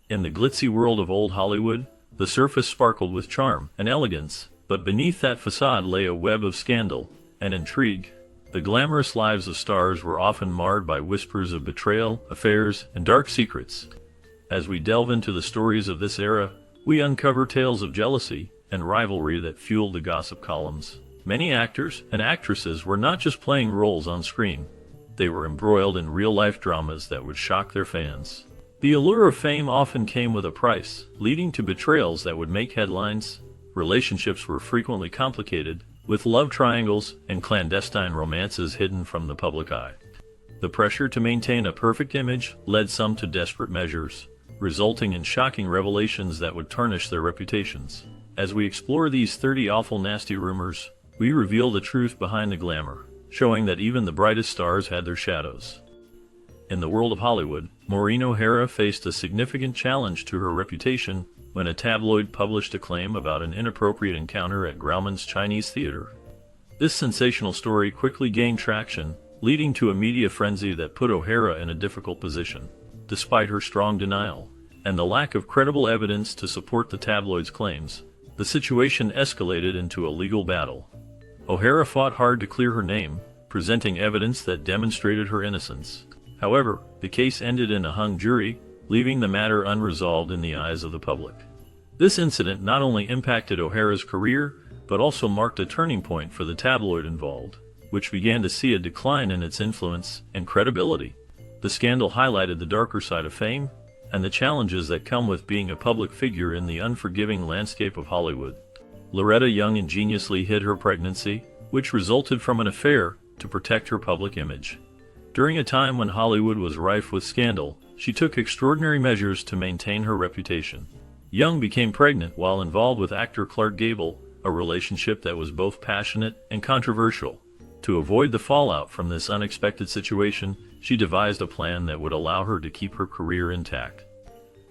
In the glitzy world of old Hollywood, the surface sparkled with charm and elegance, but beneath that facade lay a web of scandal and intrigue. The glamorous lives of stars were often marred by whispers of betrayal, affairs, and dark secrets. As we delve into the stories of this era, we uncover tales of jealousy and rivalry that fueled the gossip columns. Many actors and actresses were not just playing roles on screen. They were embroiled in real-life dramas that would shock their fans. The allure of fame often came with a price, leading to betrayals that would make headlines. Relationships were frequently complicated, with love triangles and clandestine romances hidden from the public eye. The pressure to maintain a perfect image led some to desperate measures, resulting in shocking revelations that would tarnish their reputations. As we explore these 30 awful nasty rumors, we reveal the truth behind the glamour, showing that even the brightest stars had their shadows. In the world of Hollywood, Maureen O'Hara faced a significant challenge to her reputation when a tabloid published a claim about an inappropriate encounter at Grauman's Chinese Theater. This sensational story quickly gained traction, leading to a media frenzy that put O'Hara in a difficult position. Despite her strong denial and the lack of credible evidence to support the tabloid's claims, the situation escalated into a legal battle. O'Hara fought hard to clear her name, presenting evidence that demonstrated her innocence. However, the case ended in a hung jury, leaving the matter unresolved in the eyes of the public. This incident not only impacted O'Hara's career, but also marked a turning point for the tabloid involved, which began to see a decline in its influence and credibility. The scandal highlighted the darker side of fame and the challenges that come with being a public figure in the unforgiving landscape of Hollywood. Loretta Young ingeniously hid her pregnancy, which resulted from an affair, to protect her public image. During a time when Hollywood was rife with scandal, she took extraordinary measures to maintain her reputation. Young became pregnant while involved with actor Clark Gable, a relationship that was both passionate and controversial. To avoid the fallout from this unexpected situation, she devised a plan that would allow her to keep her career intact.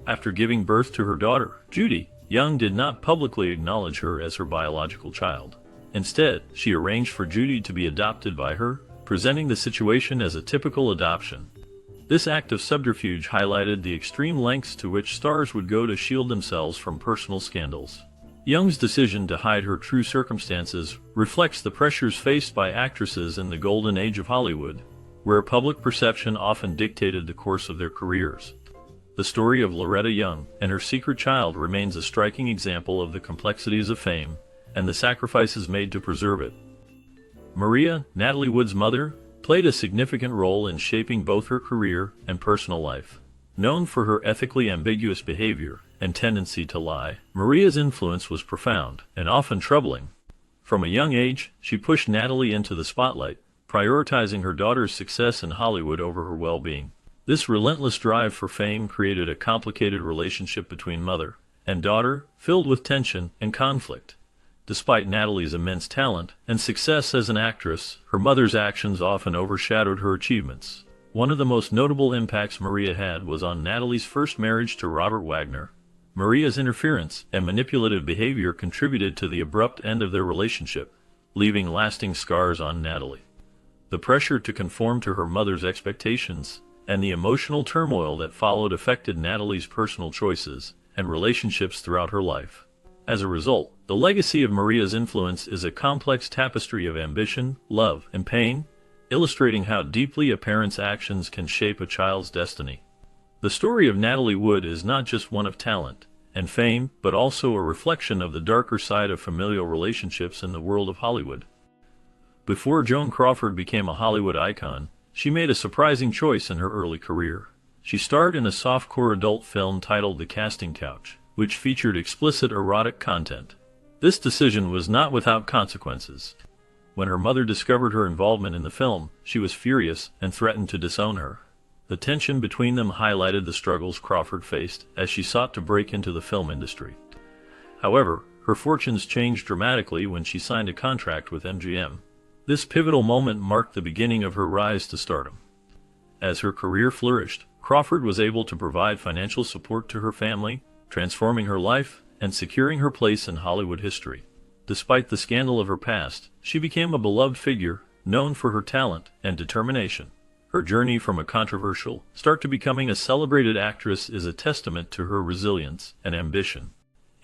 After giving birth to her daughter, Judy, Young did not publicly acknowledge her as her biological child. Instead, she arranged for Judy to be adopted by her, presenting the situation as a typical adoption. This act of subterfuge highlighted the extreme lengths to which stars would go to shield themselves from personal scandals. Young's decision to hide her true circumstances reflects the pressures faced by actresses in the golden age of Hollywood, where public perception often dictated the course of their careers. The story of Loretta Young and her secret child remains a striking example of the complexities of fame and the sacrifices made to preserve it. Maria, Natalie Wood's mother, played a significant role in shaping both her career and personal life. Known for her ethically ambiguous behavior and tendency to lie, Maria's influence was profound and often troubling. From a young age, she pushed Natalie into the spotlight, prioritizing her daughter's success in Hollywood over her well-being. This relentless drive for fame created a complicated relationship between mother and daughter, filled with tension and conflict. Despite Natalie's immense talent and success as an actress, her mother's actions often overshadowed her achievements. One of the most notable impacts Maria had was on Natalie's first marriage to Robert Wagner. Maria's interference and manipulative behavior contributed to the abrupt end of their relationship, leaving lasting scars on Natalie. The pressure to conform to her mother's expectations and the emotional turmoil that followed affected Natalie's personal choices and relationships throughout her life. As a result, the legacy of Maria's influence is a complex tapestry of ambition, love, and pain, illustrating how deeply a parent's actions can shape a child's destiny. The story of Natalie Wood is not just one of talent and fame, but also a reflection of the darker side of familial relationships in the world of Hollywood. Before Joan Crawford became a Hollywood icon, she made a surprising choice in her early career. She starred in a softcore adult film titled The Casting Couch, which featured explicit erotic content. This decision was not without consequences. When her mother discovered her involvement in the film, she was furious and threatened to disown her. The tension between them highlighted the struggles Crawford faced as she sought to break into the film industry. However, her fortunes changed dramatically when she signed a contract with MGM. This pivotal moment marked the beginning of her rise to stardom. As her career flourished, Crawford was able to provide financial support to her family, transforming her life and securing her place in Hollywood history. Despite the scandal of her past, she became a beloved figure, known for her talent and determination. Her journey from a controversial start to becoming a celebrated actress is a testament to her resilience and ambition.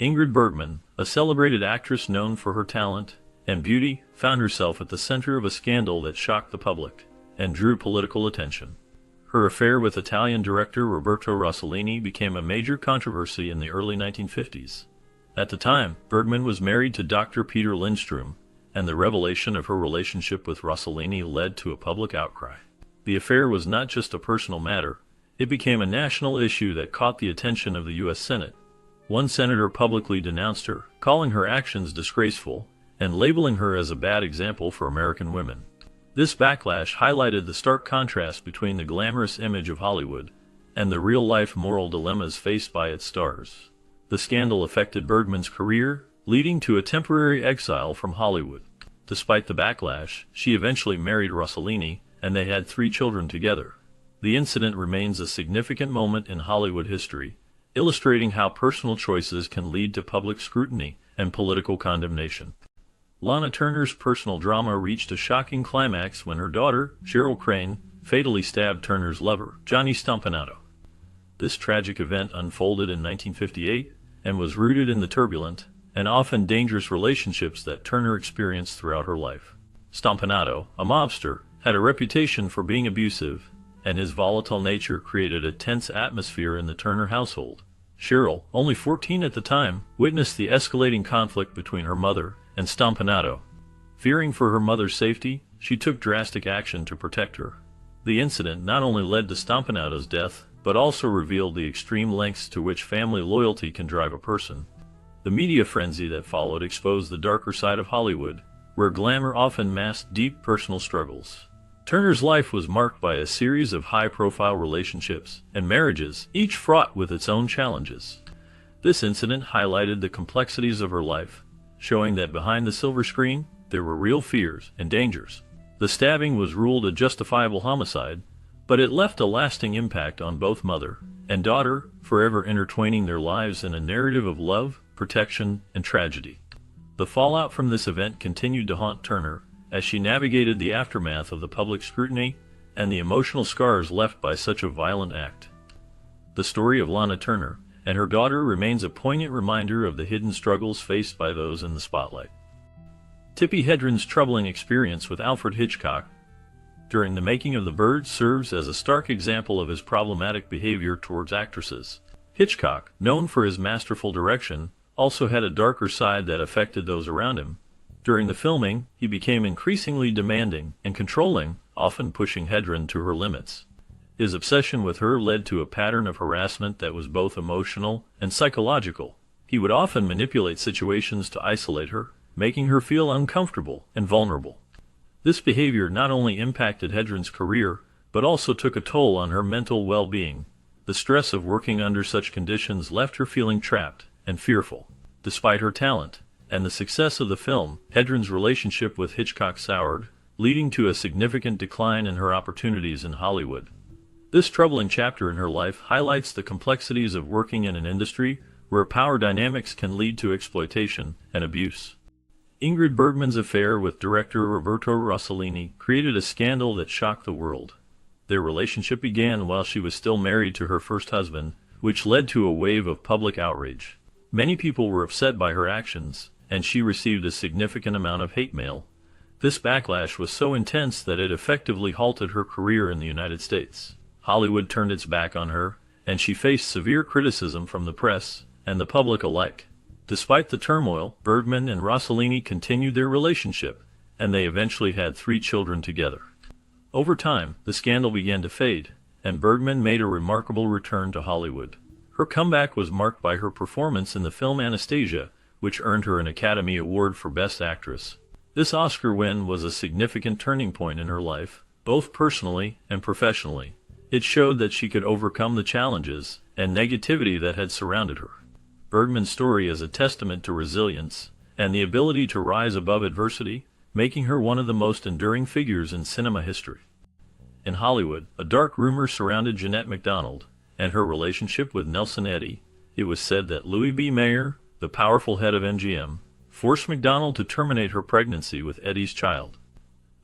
Ingrid Bergman, a celebrated actress known for her talent and beauty, found herself at the center of a scandal that shocked the public and drew political attention. Her affair with Italian director Roberto Rossellini became a major controversy in the early 1950s. At the time, Bergman was married to Dr. Peter Lindstrom, and the revelation of her relationship with Rossellini led to a public outcry. The affair was not just a personal matter, it became a national issue that caught the attention of the U.S. Senate. One senator publicly denounced her, calling her actions disgraceful, and labeling her as a bad example for American women. This backlash highlighted the stark contrast between the glamorous image of Hollywood and the real-life moral dilemmas faced by its stars. The scandal affected Bergman's career, leading to a temporary exile from Hollywood. Despite the backlash, she eventually married Rossellini, and they had 3 children together. The incident remains a significant moment in Hollywood history, illustrating how personal choices can lead to public scrutiny and political condemnation. Lana Turner's personal drama reached a shocking climax when her daughter, Cheryl Crane, fatally stabbed Turner's lover, Johnny Stompanato. This tragic event unfolded in 1958 and was rooted in the turbulent and often dangerous relationships that Turner experienced throughout her life. Stompanato, a mobster, had a reputation for being abusive, and his volatile nature created a tense atmosphere in the Turner household. Cheryl, only 14 at the time, witnessed the escalating conflict between her mother and Stompanato. Fearing for her mother's safety, she took drastic action to protect her. The incident not only led to Stompanato's death, but also revealed the extreme lengths to which family loyalty can drive a person. The media frenzy that followed exposed the darker side of Hollywood, where glamour often masked deep personal struggles. Turner's life was marked by a series of high-profile relationships and marriages, each fraught with its own challenges. This incident highlighted the complexities of her life, showing that behind the silver screen, there were real fears and dangers. The stabbing was ruled a justifiable homicide, but it left a lasting impact on both mother and daughter, forever intertwining their lives in a narrative of love, protection, and tragedy. The fallout from this event continued to haunt Turner as she navigated the aftermath of the public scrutiny and the emotional scars left by such a violent act. The story of Lana Turner and her daughter remains a poignant reminder of the hidden struggles faced by those in the spotlight. Tippi Hedren's troubling experience with Alfred Hitchcock during the making of The Birds serves as a stark example of his problematic behavior towards actresses. Hitchcock, known for his masterful direction, also had a darker side that affected those around him. During the filming, he became increasingly demanding and controlling, often pushing Hedren to her limits. His obsession with her led to a pattern of harassment that was both emotional and psychological. He would often manipulate situations to isolate her, making her feel uncomfortable and vulnerable. This behavior not only impacted Hedren's career, but also took a toll on her mental well-being. The stress of working under such conditions left her feeling trapped and fearful. Despite her talent and the success of the film, Hedren's relationship with Hitchcock soured, leading to a significant decline in her opportunities in Hollywood. This troubling chapter in her life highlights the complexities of working in an industry where power dynamics can lead to exploitation and abuse. Ingrid Bergman's affair with director Roberto Rossellini created a scandal that shocked the world. Their relationship began while she was still married to her first husband, which led to a wave of public outrage. Many people were upset by her actions, and she received a significant amount of hate mail. This backlash was so intense that it effectively halted her career in the United States. Hollywood turned its back on her, and she faced severe criticism from the press and the public alike. Despite the turmoil, Bergman and Rossellini continued their relationship, and they eventually had 3 children together. Over time, the scandal began to fade, and Bergman made a remarkable return to Hollywood. Her comeback was marked by her performance in the film Anastasia, which earned her an Academy Award for Best Actress. This Oscar win was a significant turning point in her life, both personally and professionally. It showed that she could overcome the challenges and negativity that had surrounded her. Bergman's story is a testament to resilience and the ability to rise above adversity, making her one of the most enduring figures in cinema history. In Hollywood, a dark rumor surrounded Jeanette MacDonald and her relationship with Nelson Eddy. It was said that Louis B. Mayer, the powerful head of MGM, forced MacDonald to terminate her pregnancy with Eddy's child.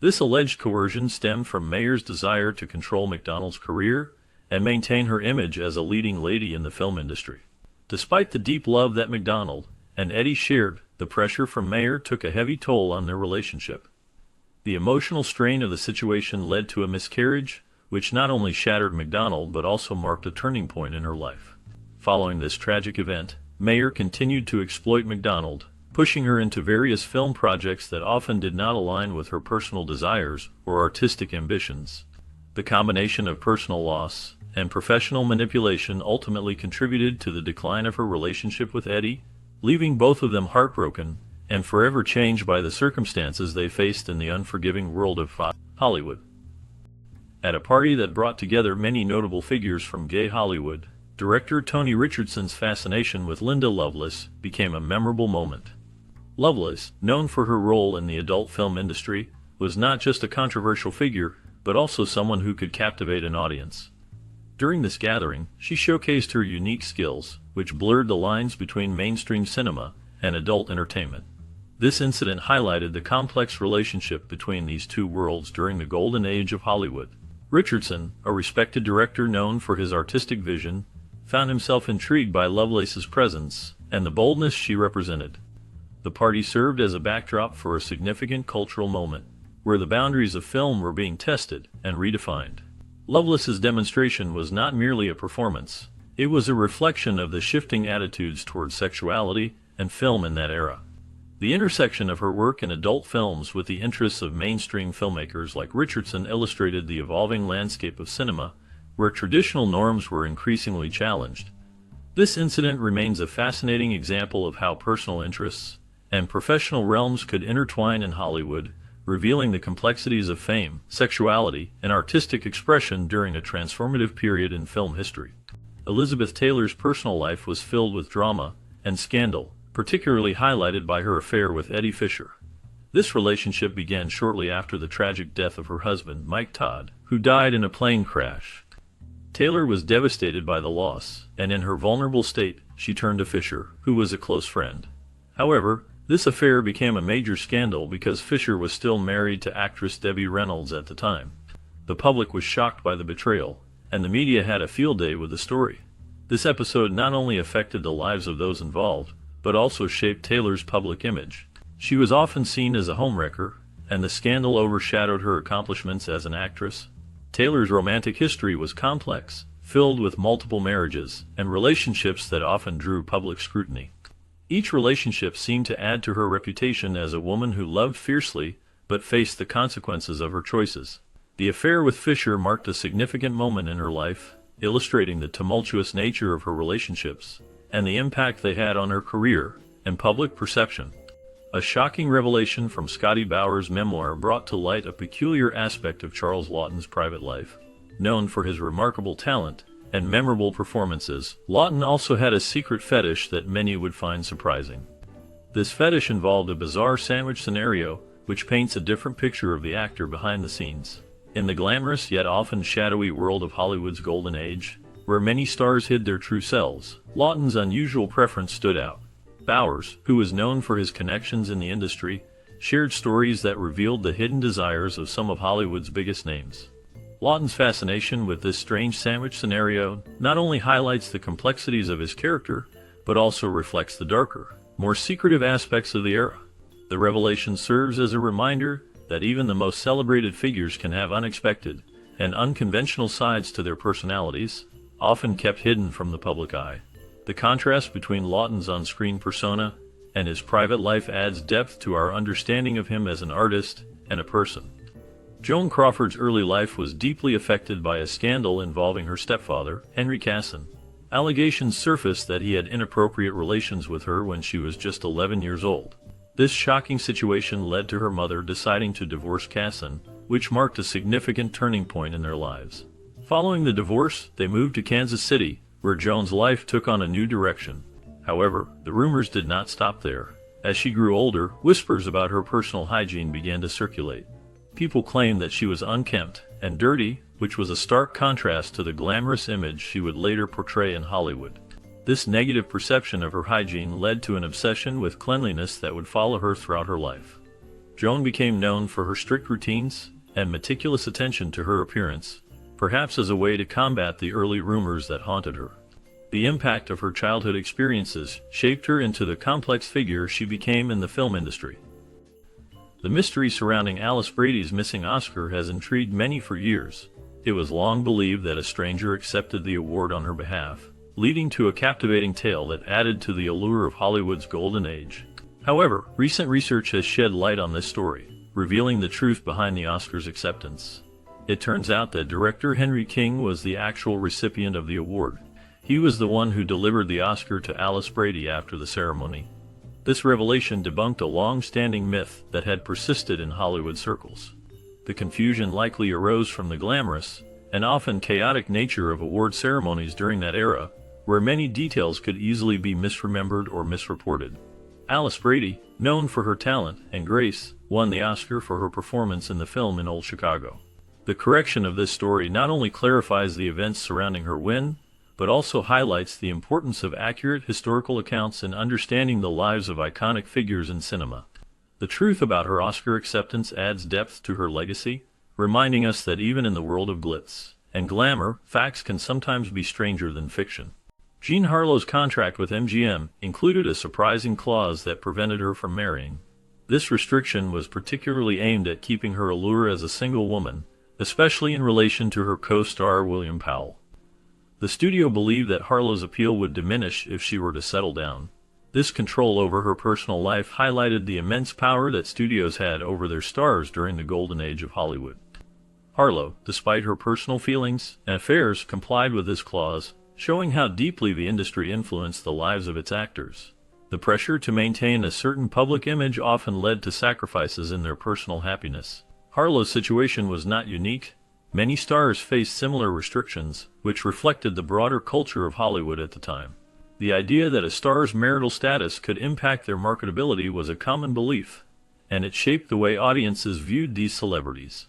This alleged coercion stemmed from Mayer's desire to control McDonald's career and maintain her image as a leading lady in the film industry. Despite the deep love that McDonald and Eddie shared, the pressure from Mayer took a heavy toll on their relationship. The emotional strain of the situation led to a miscarriage, which not only shattered McDonald but also marked a turning point in her life. Following this tragic event, Mayer continued to exploit McDonald, pushing her into various film projects that often did not align with her personal desires or artistic ambitions. The combination of personal loss and professional manipulation ultimately contributed to the decline of her relationship with Eddie, leaving both of them heartbroken and forever changed by the circumstances they faced in the unforgiving world of Hollywood. At a party that brought together many notable figures from gay Hollywood, director Tony Richardson's fascination with Linda Lovelace became a memorable moment. Lovelace, known for her role in the adult film industry, was not just a controversial figure, but also someone who could captivate an audience. During this gathering, she showcased her unique skills, which blurred the lines between mainstream cinema and adult entertainment. This incident highlighted the complex relationship between these two worlds during the golden age of Hollywood. Richardson, a respected director known for his artistic vision, found himself intrigued by Lovelace's presence and the boldness she represented. The party served as a backdrop for a significant cultural moment, where the boundaries of film were being tested and redefined. Lovelace's demonstration was not merely a performance, it was a reflection of the shifting attitudes towards sexuality and film in that era. The intersection of her work in adult films with the interests of mainstream filmmakers like Richardson illustrated the evolving landscape of cinema, where traditional norms were increasingly challenged. This incident remains a fascinating example of how personal interests and professional realms could intertwine in Hollywood, revealing the complexities of fame, sexuality, and artistic expression during a transformative period in film history. Elizabeth Taylor's personal life was filled with drama and scandal, particularly highlighted by her affair with Eddie Fisher. This relationship began shortly after the tragic death of her husband, Mike Todd, who died in a plane crash. Taylor was devastated by the loss, and in her vulnerable state, she turned to Fisher, who was a close friend. However, this affair became a major scandal because Fisher was still married to actress Debbie Reynolds at the time. The public was shocked by the betrayal, and the media had a field day with the story. This episode not only affected the lives of those involved, but also shaped Taylor's public image. She was often seen as a homewrecker, and the scandal overshadowed her accomplishments as an actress. Taylor's romantic history was complex, filled with multiple marriages and relationships that often drew public scrutiny. Each relationship seemed to add to her reputation as a woman who loved fiercely but faced the consequences of her choices. The affair with Fisher marked a significant moment in her life, illustrating the tumultuous nature of her relationships and the impact they had on her career and public perception. A shocking revelation from Scotty Bowers' memoir brought to light a peculiar aspect of Charles Laughton's private life. Known for his remarkable talent and memorable performances, Laughton also had a secret fetish that many would find surprising. This fetish involved a bizarre sandwich scenario, which paints a different picture of the actor behind the scenes. In the glamorous yet often shadowy world of Hollywood's golden age, where many stars hid their true selves, Laughton's unusual preference stood out. Bowers, who was known for his connections in the industry, shared stories that revealed the hidden desires of some of Hollywood's biggest names. Laughton's fascination with this strange sandwich scenario not only highlights the complexities of his character, but also reflects the darker, more secretive aspects of the era. The revelation serves as a reminder that even the most celebrated figures can have unexpected and unconventional sides to their personalities, often kept hidden from the public eye. The contrast between Laughton's on-screen persona and his private life adds depth to our understanding of him as an artist and a person. Joan Crawford's early life was deeply affected by a scandal involving her stepfather, Henry Casson. Allegations surfaced that he had inappropriate relations with her when she was just 11 years old. This shocking situation led to her mother deciding to divorce Casson, which marked a significant turning point in their lives. Following the divorce, they moved to Kansas City, where Joan's life took on a new direction. However, the rumors did not stop there. As she grew older, whispers about her personal hygiene began to circulate. People claimed that she was unkempt and dirty, which was a stark contrast to the glamorous image she would later portray in Hollywood. This negative perception of her hygiene led to an obsession with cleanliness that would follow her throughout her life. Joan became known for her strict routines and meticulous attention to her appearance, perhaps as a way to combat the early rumors that haunted her. The impact of her childhood experiences shaped her into the complex figure she became in the film industry. The mystery surrounding Alice Brady's missing Oscar has intrigued many for years. It was long believed that a stranger accepted the award on her behalf, leading to a captivating tale that added to the allure of Hollywood's golden age. However, recent research has shed light on this story, revealing the truth behind the Oscar's acceptance. It turns out that director Henry King was the actual recipient of the award. He was the one who delivered the Oscar to Alice Brady after the ceremony. This revelation debunked a long-standing myth that had persisted in Hollywood circles. The confusion likely arose from the glamorous and often chaotic nature of award ceremonies during that era, where many details could easily be misremembered or misreported. Alice Brady, known for her talent and grace, won the Oscar for her performance in the film In Old Chicago. The correction of this story not only clarifies the events surrounding her win, but also highlights the importance of accurate historical accounts in understanding the lives of iconic figures in cinema. The truth about her Oscar acceptance adds depth to her legacy, reminding us that even in the world of glitz and glamour, facts can sometimes be stranger than fiction. Jean Harlow's contract with MGM included a surprising clause that prevented her from marrying. This restriction was particularly aimed at keeping her allure as a single woman, especially in relation to her co-star William Powell. The studio believed that Harlow's appeal would diminish if she were to settle down. This control over her personal life highlighted the immense power that studios had over their stars during the golden age of Hollywood. Harlow, despite her personal feelings and affairs, complied with this clause, showing how deeply the industry influenced the lives of its actors. The pressure to maintain a certain public image often led to sacrifices in their personal happiness. Harlow's situation was not unique. Many stars faced similar restrictions, which reflected the broader culture of Hollywood at the time. The idea that a star's marital status could impact their marketability was a common belief, and it shaped the way audiences viewed these celebrities.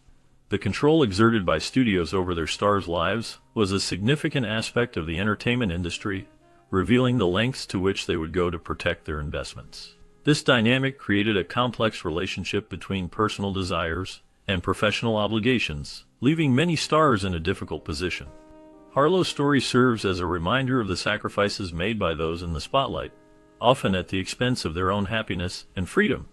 The control exerted by studios over their stars' lives was a significant aspect of the entertainment industry, revealing the lengths to which they would go to protect their investments. This dynamic created a complex relationship between personal desires and professional obligations, leaving many stars in a difficult position. Harlow's story serves as a reminder of the sacrifices made by those in the spotlight, often at the expense of their own happiness and freedom.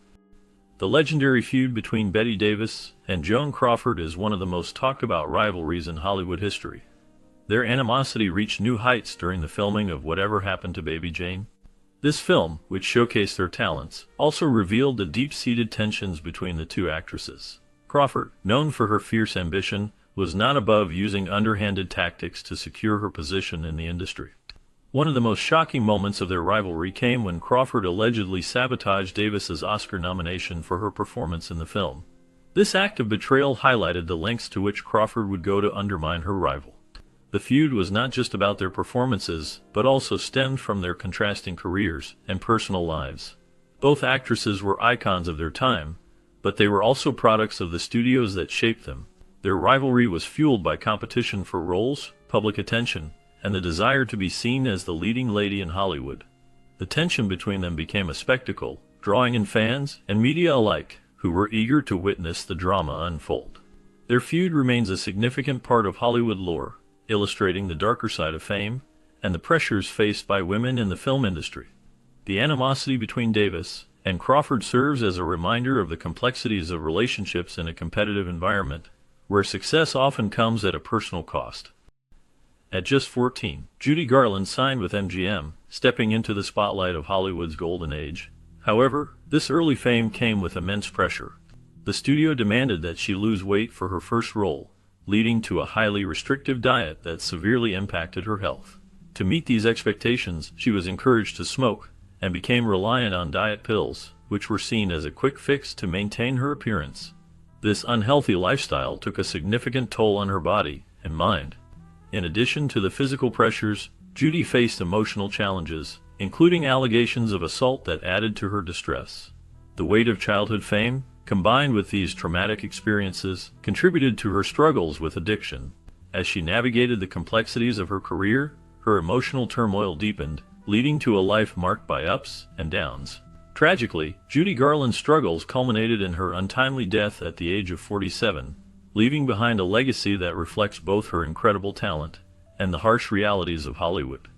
The legendary feud between Bette Davis and Joan Crawford is one of the most talked about rivalries in Hollywood history. Their animosity reached new heights during the filming of Whatever Happened to Baby Jane. This film, which showcased their talents, also revealed the deep-seated tensions between the two actresses. Crawford, known for her fierce ambition, was not above using underhanded tactics to secure her position in the industry. One of the most shocking moments of their rivalry came when Crawford allegedly sabotaged Davis's Oscar nomination for her performance in the film. This act of betrayal highlighted the lengths to which Crawford would go to undermine her rival. The feud was not just about their performances, but also stemmed from their contrasting careers and personal lives. Both actresses were icons of their time, but they were also products of the studios that shaped them. Their rivalry was fueled by competition for roles, public attention, and the desire to be seen as the leading lady in Hollywood. The tension between them became a spectacle, drawing in fans and media alike, who were eager to witness the drama unfold. Their feud remains a significant part of Hollywood lore, illustrating the darker side of fame and the pressures faced by women in the film industry. The animosity between Davis and Crawford serves as a reminder of the complexities of relationships in a competitive environment, where success often comes at a personal cost. At just 14, Judy Garland signed with MGM, stepping into the spotlight of Hollywood's golden age. However, this early fame came with immense pressure. The studio demanded that she lose weight for her first role, leading to a highly restrictive diet that severely impacted her health. To meet these expectations, she was encouraged to smoke and became reliant on diet pills, which were seen as a quick fix to maintain her appearance. This unhealthy lifestyle took a significant toll on her body and mind. In addition to the physical pressures, Judy faced emotional challenges, including allegations of assault that added to her distress. The weight of childhood fame, combined with these traumatic experiences, contributed to her struggles with addiction. As she navigated the complexities of her career, her emotional turmoil deepened, leading to a life marked by ups and downs. Tragically, Judy Garland's struggles culminated in her untimely death at the age of 47, leaving behind a legacy that reflects both her incredible talent and the harsh realities of Hollywood.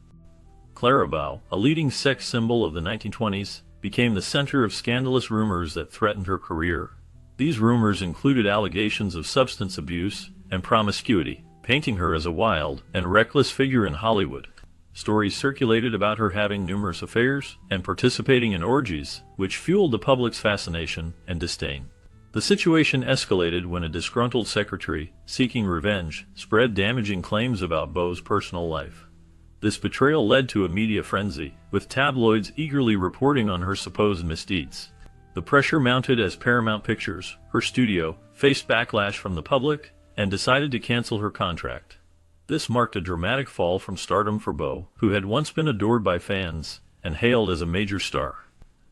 Clara Bow, a leading sex symbol of the 1920s, became the center of scandalous rumors that threatened her career. These rumors included allegations of substance abuse and promiscuity, painting her as a wild and reckless figure in Hollywood. Stories circulated about her having numerous affairs and participating in orgies, which fueled the public's fascination and disdain. The situation escalated when a disgruntled secretary, seeking revenge, spread damaging claims about Bow's personal life. This betrayal led to a media frenzy, with tabloids eagerly reporting on her supposed misdeeds. The pressure mounted as Paramount Pictures, her studio, faced backlash from the public and decided to cancel her contract. This marked a dramatic fall from stardom for Bow, who had once been adored by fans and hailed as a major star.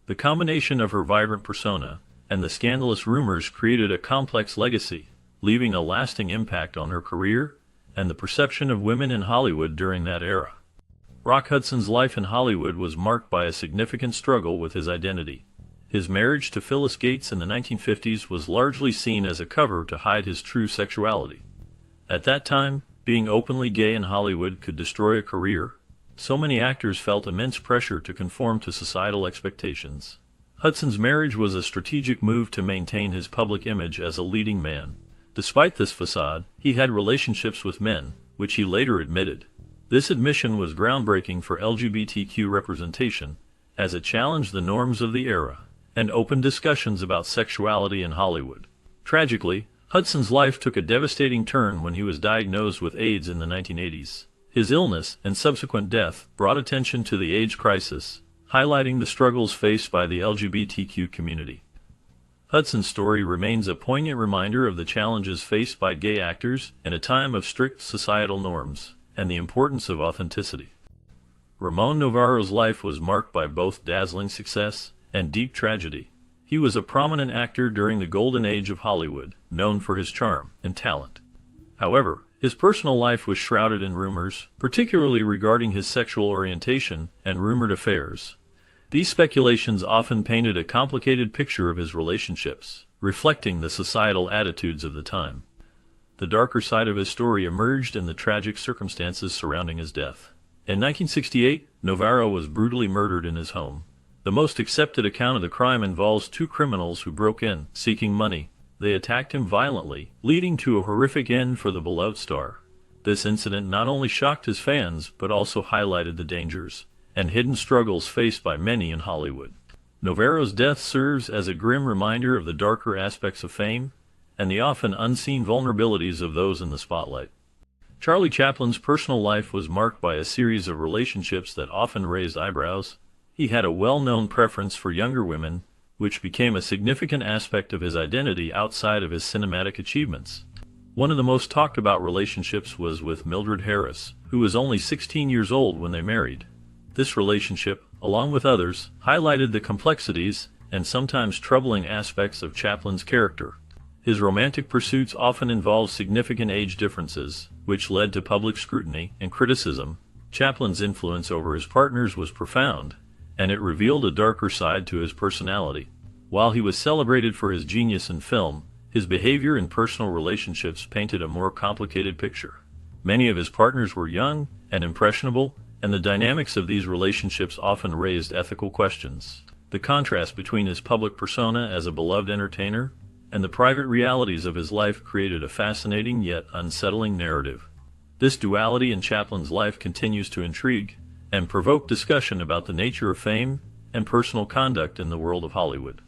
The combination of her vibrant persona and the scandalous rumors created a complex legacy, leaving a lasting impact on her career and the perception of women in Hollywood during that era. Rock Hudson's life in Hollywood was marked by a significant struggle with his identity. His marriage to Phyllis Gates in the 1950s was largely seen as a cover to hide his true sexuality. At that time, being openly gay in Hollywood could destroy a career. So many actors felt immense pressure to conform to societal expectations. Hudson's marriage was a strategic move to maintain his public image as a leading man. Despite this facade, he had relationships with men, which he later admitted. This admission was groundbreaking for LGBTQ representation, as it challenged the norms of the era and opened discussions about sexuality in Hollywood. Tragically, Hudson's life took a devastating turn when he was diagnosed with AIDS in the 1980s. His illness and subsequent death brought attention to the AIDS crisis, highlighting the struggles faced by the LGBTQ community. Hudson's story remains a poignant reminder of the challenges faced by gay actors in a time of strict societal norms and the importance of authenticity. Ramon Novarro's life was marked by both dazzling success and deep tragedy. He was a prominent actor during the golden age of Hollywood, known for his charm and talent. However, his personal life was shrouded in rumors, particularly regarding his sexual orientation and rumored affairs. These speculations often painted a complicated picture of his relationships, reflecting the societal attitudes of the time. The darker side of his story emerged in the tragic circumstances surrounding his death. In 1968, Novarro was brutally murdered in his home. The most accepted account of the crime involves two criminals who broke in, seeking money. They attacked him violently, leading to a horrific end for the beloved star. This incident not only shocked his fans, but also highlighted the dangers and hidden struggles faced by many in Hollywood. Novarro's death serves as a grim reminder of the darker aspects of fame and the often unseen vulnerabilities of those in the spotlight. Charlie Chaplin's personal life was marked by a series of relationships that often raised eyebrows. He had a well-known preference for younger women, which became a significant aspect of his identity outside of his cinematic achievements. One of the most talked about relationships was with Mildred Harris, who was only 16 years old when they married. This relationship, along with others, highlighted the complexities and sometimes troubling aspects of Chaplin's character. His romantic pursuits often involved significant age differences, which led to public scrutiny and criticism. Chaplin's influence over his partners was profound, and it revealed a darker side to his personality. While he was celebrated for his genius in film, his behavior in personal relationships painted a more complicated picture. Many of his partners were young and impressionable, and the dynamics of these relationships often raised ethical questions. The contrast between his public persona as a beloved entertainer and the private realities of his life created a fascinating yet unsettling narrative. This duality in Chaplin's life continues to intrigue and provoke discussion about the nature of fame and personal conduct in the world of Hollywood.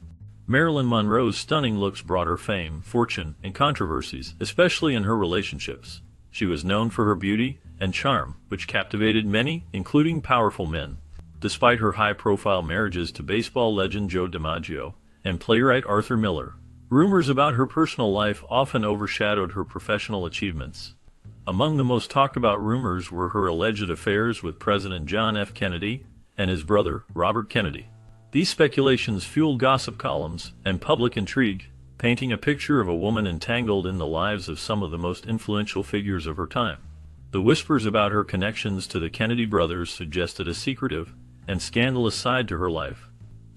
Marilyn Monroe's stunning looks brought her fame, fortune, and controversies, especially in her relationships. She was known for her beauty and charm, which captivated many, including powerful men. Despite her high-profile marriages to baseball legend Joe DiMaggio and playwright Arthur Miller, rumors about her personal life often overshadowed her professional achievements. Among the most talked about rumors were her alleged affairs with President John F. Kennedy and his brother, Robert Kennedy. These speculations fueled gossip columns and public intrigue, painting a picture of a woman entangled in the lives of some of the most influential figures of her time. The whispers about her connections to the Kennedy brothers suggested a secretive and scandalous side to her life.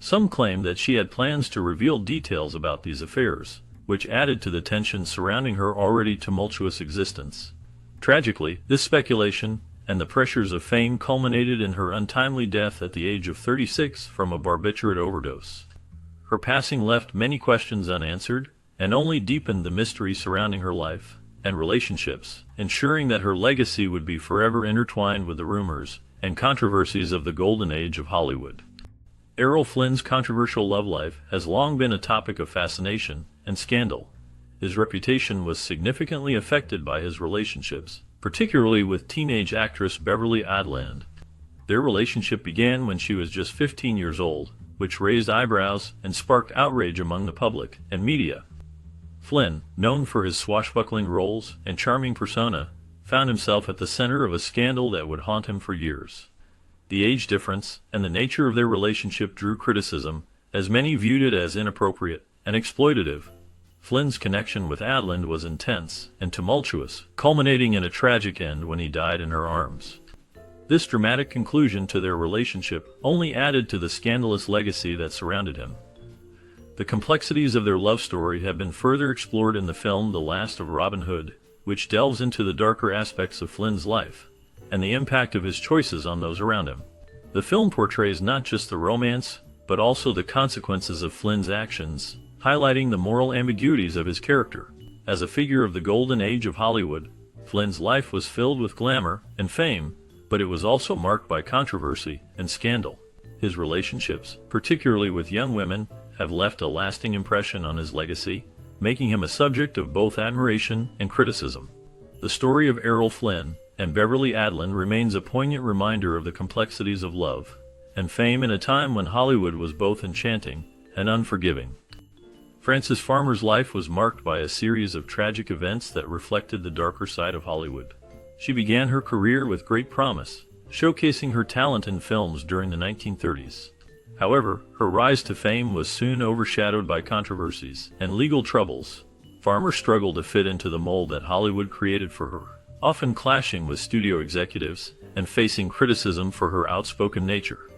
Some claim that she had plans to reveal details about these affairs, which added to the tension surrounding her already tumultuous existence. Tragically, this speculation and the pressures of fame culminated in her untimely death at the age of 36 from a barbiturate overdose. Her passing left many questions unanswered and only deepened the mystery surrounding her life and relationships, ensuring that her legacy would be forever intertwined with the rumors and controversies of the golden age of Hollywood. Errol Flynn's controversial love life has long been a topic of fascination and scandal. His reputation was significantly affected by his relationships, particularly with teenage actress Beverly Adland. Their relationship began when she was just 15 years old, which raised eyebrows and sparked outrage among the public and media. Flynn, known for his swashbuckling roles and charming persona, found himself at the center of a scandal that would haunt him for years. The age difference and the nature of their relationship drew criticism, as many viewed it as inappropriate and exploitative. Flynn's connection with Adland was intense and tumultuous, culminating in a tragic end when he died in her arms. This dramatic conclusion to their relationship only added to the scandalous legacy that surrounded him. The complexities of their love story have been further explored in the film The Last of Robin Hood, which delves into the darker aspects of Flynn's life and the impact of his choices on those around him. The film portrays not just the romance, but also the consequences of Flynn's actions, highlighting the moral ambiguities of his character. As a figure of the golden age of Hollywood, Flynn's life was filled with glamour and fame, but it was also marked by controversy and scandal. His relationships, particularly with young women, have left a lasting impression on his legacy, making him a subject of both admiration and criticism. The story of Errol Flynn and Beverly Adland remains a poignant reminder of the complexities of love and fame in a time when Hollywood was both enchanting and unforgiving. Frances Farmer's life was marked by a series of tragic events that reflected the darker side of Hollywood. She began her career with great promise, showcasing her talent in films during the 1930s. However, her rise to fame was soon overshadowed by controversies and legal troubles. Farmer struggled to fit into the mold that Hollywood created for her, often clashing with studio executives and facing criticism for her outspoken nature.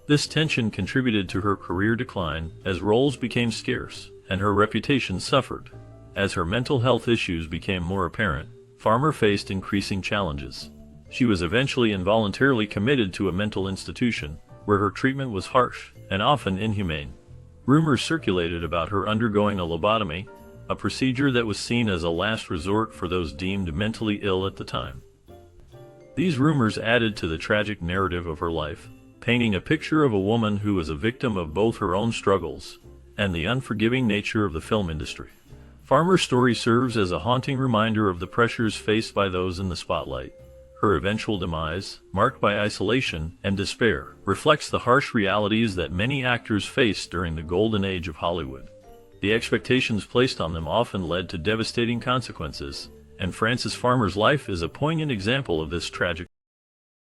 This tension contributed to her career decline as roles became scarce and her reputation suffered. As her mental health issues became more apparent, Farmer faced increasing challenges. She was eventually involuntarily committed to a mental institution, where her treatment was harsh and often inhumane. Rumors circulated about her undergoing a lobotomy, a procedure that was seen as a last resort for those deemed mentally ill at the time. These rumors added to the tragic narrative of her life, painting a picture of a woman who was a victim of both her own struggles and the unforgiving nature of the film industry. Farmer's story serves as a haunting reminder of the pressures faced by those in the spotlight. Her eventual demise, marked by isolation and despair, reflects the harsh realities that many actors faced during the golden age of Hollywood. The expectations placed on them often led to devastating consequences, and Frances Farmer's life is a poignant example of this tragic